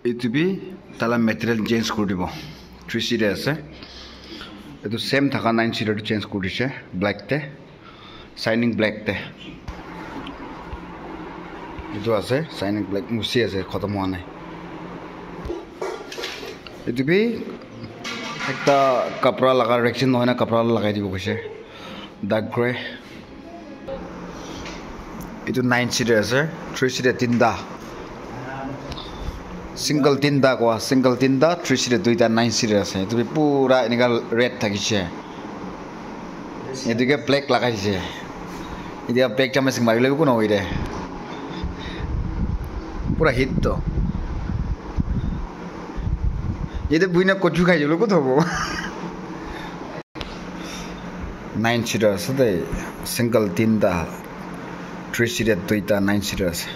এইটো বি তালা material change কৰি দিব 3 সিটে আছে এইটো সেম থাকা 9 সিটাৰ চেঞ্জ কৰিছে ব্ল্যাক তে শাইনিং ব্ল্যাক তে এইটো আছে শাইনিং ব্ল্যাক মুছি আছে খতম হোৱা নাই এইটো বি একটা কাপড়া লাগা ৰেকচিন নহয় না কাপড়া লগাই দিব কৈছে ডাৰ্ক গ্ৰে itu 9 seater আছে 3 seater tinda single tinda ko single tinda 3 seater duita 9 seater আছে itu pura এনেকা red থাকিছে এদিকে black লাগাইছে এতিয়া black টামে সিং মাৰিলে কোনো হৈ দে পুরা হিট তো এতে বুইনা কচু খাই জলো কত হবো 9 seater আছে দে single tinda 3 seater duita 9 seater আছে